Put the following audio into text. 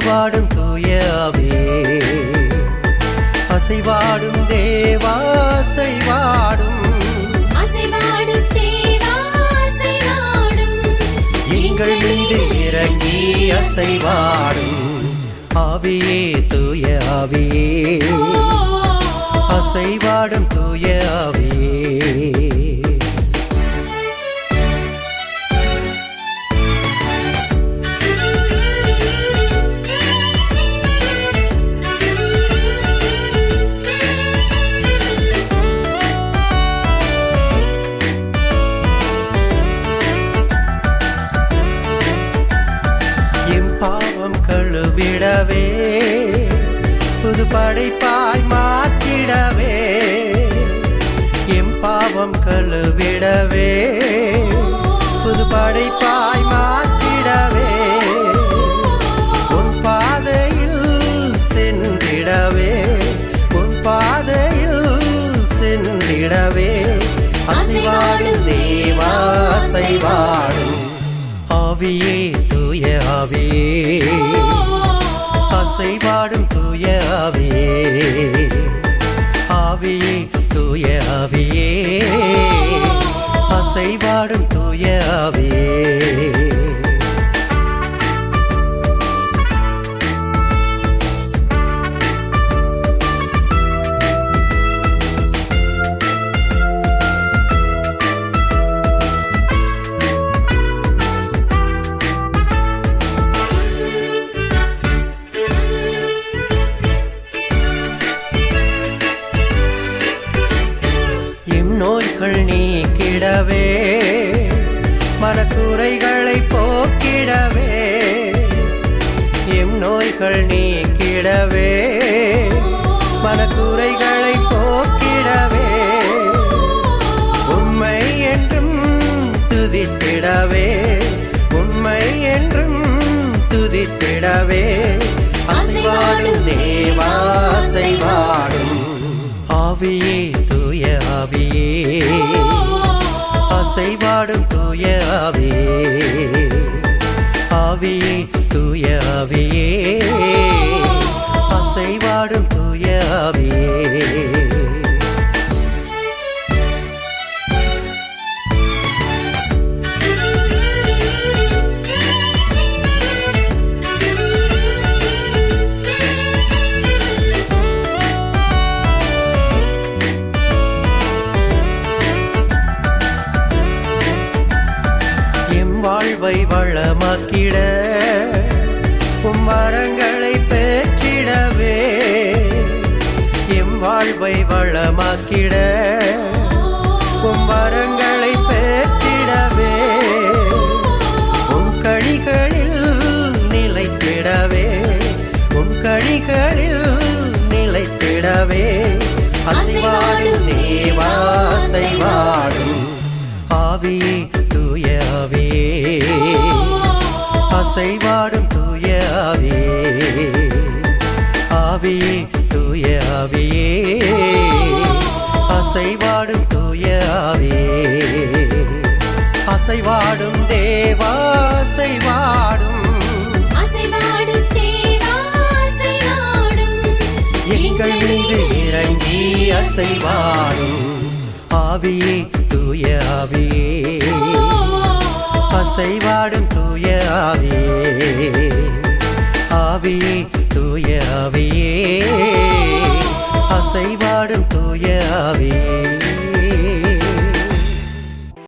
அசைவாடும் தூய ஆவியே, அசைவாடும் தேவா அசைவாடும், அசைவாடும் தேவா அசைவாடும், எங்கள் மீது இறங்கி அசைவாடும் ஆவியே தூய ஆவியே, அசைவாடும் தூய ஆவியே. பாவம் கழுவிடவே புது படைப்பாய் மாற்றிடவே, எம் பாவம் கழுவிடவே புது படைப்பாய் மாற்றிடவே, உன் பாதையில் சென்றிடவே உன் பாதையில் சென்றிடவே, அசைவாடும் தேவா அசைவாடும் ஆவியே தூய ஆவியே, அசைவாடும் தூய ஆவியே, ஆவியே தூய ஆவியே, அசைவாடும் தூய ஆவியே. நோய்கள் நீக்கிடவே மனக்குறைகளை போக்கிடவே, எம் நோய்கள் நீக்கிடவே மனக்குறைகளை போக்கிடவே, உண்மை என்றும் துதித்திடவே உண்மை என்றும் துதித்திடவே, அசைவாடும் தேவா அசைவாடும் ஆவியே தூய ஆவியே, அசைவாடும் தூய ஆவியே, ஆவியே தூய ஆவியே, அசைவாடும் தூய ஆவியே. வாழ்வை வளமாக்கிட உம் வரங்களை பெற்றிடவே, எம் வாழ்வை வளமாக்கிட உம் வரங்களை பெற்றிடவே, உம் கனிகளில் நிலைத்திடவே உம் கனிகளில் நிலைத்திடவே, அசைவாடும் தேவா அசைவாடும் ஆவியே தூய ஆவியே, அசைவாடும் தூய ஆவியே, ஆவியே தூய ஆவியே, அசைவாடும் தூய ஆவியே. அசைவாடும் தேவா அசைவாடும், அசைவாடும் தேவா அசைவாடும், எங்கள் மீது இறங்கி அசைவாடும் ஆவியே தூய ஆவியே, அசைவாடும் தூய ஆவியே, ஆவியே தூய ஆவியே, அசைவாடும்